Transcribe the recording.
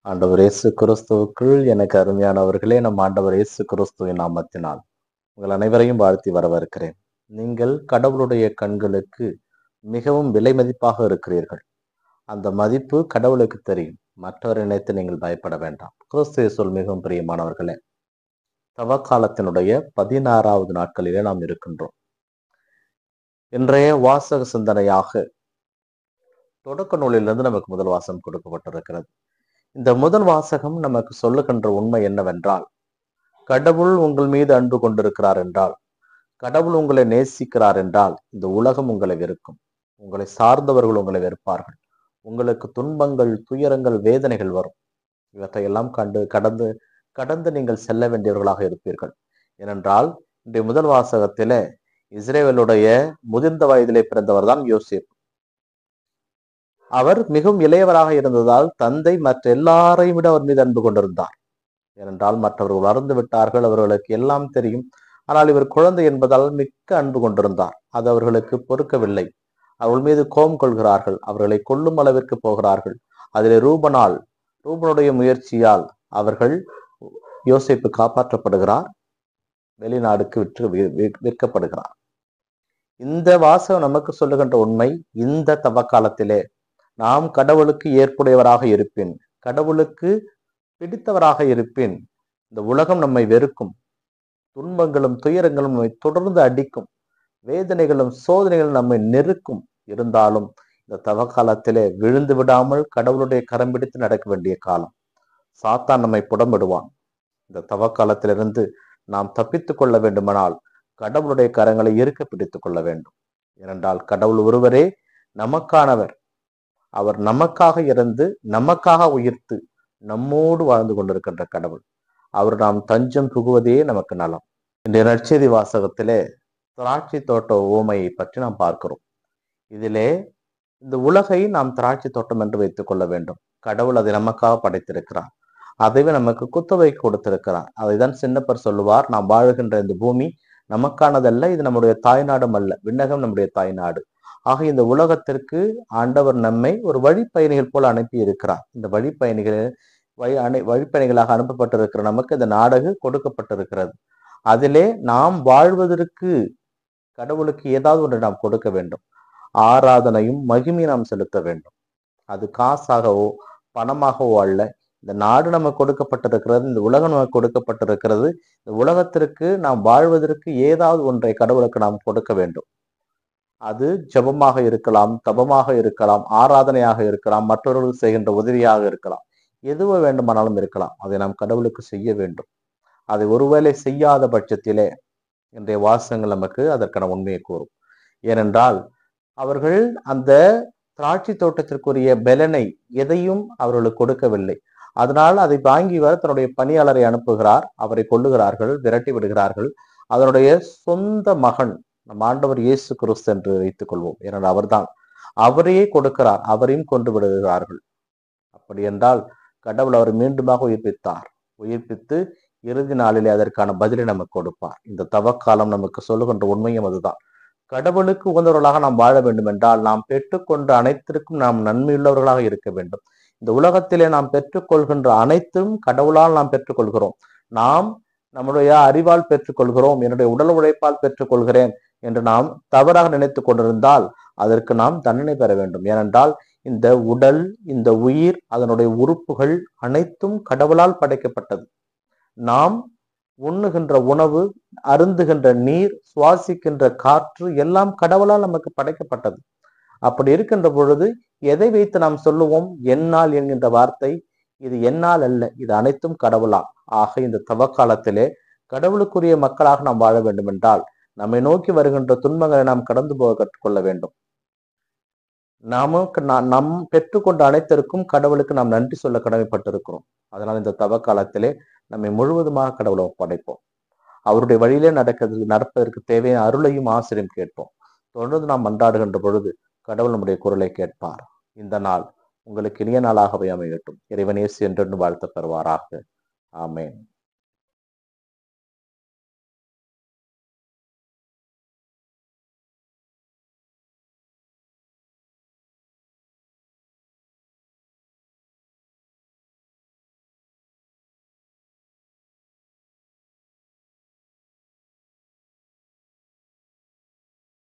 ஆண்டவர் இயேசு கிறிஸ்துவுக்குள் எனக்கு அருமையானவர்களே, நம் ஆண்டவர் இயேசு கிறிஸ்துவின் நாமத்தினால் உங்கள் அனைவரையும் வாழ்த்தி வரவேற்கிறேன். நீங்கள் கடவுளுடைய கண்களுக்கு மிகவும் விலை மதிப்பாக இருக்கிறீர்கள். அந்த மதிப்பு கடவுளுக்கு தெரியும். மற்றவரை நினைத்து நீங்கள் பயப்பட வேண்டாம். கிறிஸ்து இயேசுவில் மிகவும் பிரியமானவர்களே, தவக்காலத்தினுடைய 16வது நாட்களிலே நாம் இருக்கின்றோம். இன்றைய வாசக சிந்தனையாக தொடக்க நூலிலிருந்து நமக்கு முதல் வாசகம் கொடுக்கப்பட்டிருக்கிறது. இந்த முதல் வாசகம் நமக்கு சொல்லுகின்ற உண்மை என்னவென்றால், கடவுள் உங்கள் மீது அன்பு கொண்டிருக்கிறார் என்றால், கடவுள் உங்களை நேசிக்கிறார் என்றால், இந்த உலகம் உங்களை வெறுக்கும். உங்களை சார்ந்தவர்கள் உங்களை வெறுப்பார்கள். உங்களுக்கு துன்பங்கள், துயரங்கள், வேதனைகள் வரும். இவற்றையெல்லாம் கடந்து நீங்கள் செல்ல வேண்டியவர்களாக இருப்பீர்கள். ஏனென்றால் இன்றைய முதல் வாசகத்திலே இஸ்ரேலுடைய முதிர்ந்த வயதிலே பிறந்தவர் தான் யோசேப்பு. அவர் மிகவும் இளையவராக இருந்ததால் தந்தை மற்ற எல்லாரையும் விட அவர் மீது அன்பு கொண்டிருந்தார். ஏனென்றால் மற்றவர்கள் வளர்ந்து விட்டார்கள், அவர்களுக்கு எல்லாம் தெரியும். ஆனால் இவர் குழந்தை என்பதால் மிக்க அன்பு கொண்டிருந்தார். அது அவர்களுக்கு பொறுக்கவில்லை. அவர்கள் மீது கோபம் கொள்கிறார்கள், அவர்களை கொல்லும் அளவிற்கு போகிறார்கள். அதிலே ரூபனுடைய முயற்சியால் அவர்கள் யோசேப்பு காப்பாற்றப்படுகிறார், வெளிநாடுக்கு விற்கப்படுகிறார். இந்த வாசகம் நமக்கு சொல்லுகின்ற உண்மை, இந்த தவக்காலத்திலே நாம் கடவுளுக்கு ஏற்புடையவராக இருப்பின், கடவுளுக்கு பிடித்தவராக இருப்பின், இந்த உலகம் நம்மை வெறுக்கும். துன்பங்களும் துயரங்களும் நம்மை தொடர்ந்து அடிக்கும். வேதனைகளும் சோதனைகளும் நம்மை நெருக்கும். இருந்தாலும் இந்த தவக்காலத்திலே விழுந்து விடாமல் கடவுளுடைய கரம் பிடித்து நடக்க வேண்டிய காலம். சாத்தான் நம்மை புடமிடுவான். இந்த தவக்காலத்திலிருந்து நாம் தப்பித்துக் கொள்ள வேண்டுமானால் கடவுளுடைய கரங்களை இறுக்க பிடித்துக் கொள்ள வேண்டும். ஏனென்றால் கடவுள் ஒருவரே நமக்கானவர். அவர் நமக்காக இறந்து நமக்காக உயிர்த்து நம்மோடு வாழ்ந்து கொண்டிருக்கின்ற கடவுள். அவர் நாம் தஞ்சம் புகுவதே நமக்கு நலம். இன்றைய நற்செய்தி வாசகத்திலே திராட்சை தோட்ட உவமையை பற்றி நாம் பார்க்கிறோம். இதிலே இந்த உலகை நாம் திராட்சை தோட்டம் என்று வைத்துக் கொள்ள வேண்டும். கடவுள் அதை நமக்காக படைத்திருக்கிறார். அதைவே நமக்கு குத்தவை கொடுத்திருக்கிறார். அதைதான் சின்னப்பர் சொல்லுவார், நாம் வாழுகின்ற இந்த பூமி நமக்கானதல்ல, இது நம்முடைய தாய்நாடும் அல்ல, விண்ணகம் நம்முடைய தாய்நாடு. ஆக இந்த உலகத்திற்கு ஆண்டவர் நம்மை ஒரு வழிப்பயணிகள் போல அனுப்பி இருக்கிறார். இந்த வழிப்பயணிகளாக அனுப்பப்பட்டிருக்கிற நமக்கு இந்த நாடகு கொடுக்கப்பட்டிருக்கிறது. அதிலே நாம் வாழ்வதற்கு கடவுளுக்கு ஏதாவது ஒன்று நாம் கொடுக்க வேண்டும். ஆராதனையும் மகிமையும் நாம் செலுத்த வேண்டும். அது காசாகவோ பணமாகவோ அல்ல. இந்த நாடு நமக்கு கொடுக்கப்பட்டிருக்கிறது, இந்த உலகம் நமக்கு கொடுக்கப்பட்டிருக்கிறது. இந்த உலகத்திற்கு நாம் வாழ்வதற்கு ஏதாவது ஒன்றை கடவுளுக்கு நாம் கொடுக்க வேண்டும். அது ஜெபமாக இருக்கலாம், தபமாக இருக்கலாம், ஆராதனையாக இருக்கலாம், மற்றவர்களுக்கு செய்கின்ற உதவியாக இருக்கலாம், எதுவோ வேண்டுமானாலும் இருக்கலாம். அதை நாம் கடவுளுக்கு செய்ய வேண்டும். அதை ஒருவேளை செய்யாத பட்சத்திலே இன்றைய வாசகங்கள் நமக்கு அதற்கான உண்மையை கூறும். ஏனென்றால் அவர்கள் அந்த திராட்சை தோட்டத்திற்குரிய பலனை எதையும் அவர்களுக்கு கொடுக்கவில்லை. அதனால் அதை வாங்கி வர தன்னுடைய பணியாளரை அனுப்புகிறார். அவரை கொல்லுகிறார்கள், விரட்டி விடுகிறார்கள். அதனுடைய சொந்த மகன் நம் ஆண்டவர் இயேசு கிறிஸ்து என்று வைத்துக் கொள்வோம். ஏனென்றால் அவரையே கொடுக்கிறார், அவரையும் கொண்டு விடுகிறார்கள். அப்படி என்றால் கடவுள் அவர் மீண்டுமாக உயிர்ப்பித்து இறுதி நாளிலே அதற்கான பதிலை நமக்கு கொடுப்பார். இந்த தவக்காலம் நமக்கு சொல்லுகின்ற உண்மையும் அதுதான். கடவுளுக்கு உகந்தவர்களாக நாம் வாழ வேண்டும் என்றால் நாம் பெற்றுக்கொண்ட அனைத்திற்கும் நாம் நன்மையுள்ளவர்களாக இருக்க வேண்டும். இந்த உலகத்திலே நாம் பெற்றுக்கொள்கின்ற அனைத்தும் கடவுளால் நாம் பெற்றுக்கொள்கிறோம். நாம் நம்முடைய அறிவால் பெற்றுக்கொள்கிறோம், என்னுடைய உடல் உழைப்பால் பெற்றுக்கொள்கிறேன் என்று நாம் தவறாக நினைத்து கொண்டிருந்தால் அதற்கு நாம் தண்டனை பெற வேண்டும். ஏனென்றால் இந்த உடல், இந்த உயிர், அதனுடைய உறுப்புகள் அனைத்தும் கடவுளால் படைக்கப்பட்டது. நாம் உண்ணுகின்ற உணவு, அருந்துகின்ற நீர், சுவாசிக்கின்ற காற்று எல்லாம் கடவுளால் நமக்கு படைக்கப்பட்டது. அப்படி இருக்கின்ற பொழுது எதை வைத்து நாம் சொல்லுவோம்? என்னால் என்கின்ற வார்த்தை, இது என்னால் அல்ல, இது அனைத்தும் கடவுளால். ஆக இந்த தவக்காலத்திலே கடவுளுக்குரிய மக்களாக நாம் வாழ வேண்டும் என்றால் நம்மை நோக்கி வருகின்ற துன்பங்களை நாம் கடந்து போக கற்றுக்கொள்ள வேண்டும். நம் பெற்றுக்கொண்ட அனைத்திற்கும் கடவுளுக்கு நாம் நன்றி சொல்ல கடமைப்பட்டிருக்கிறோம். அதனால் இந்த தவக்காலத்திலே நம்மை முழுவதுமாக கடவுளை படைப்போம். அவருடைய வழியிலே நடப்பதற்கு தேவையான அருளையும் ஆசிரியம் கேட்போம். தொடர்ந்து நாம் மன்றாடுகின்ற பொழுது கடவுள் நம்முடைய குரலை கேட்பார். இந்த நாள் உங்களுக்கு இனிய நாளாகவே அமையட்டும். இறைவன் இயேசு என்றென்று வாழ்த்து பெறுவாராக. ஆமென்.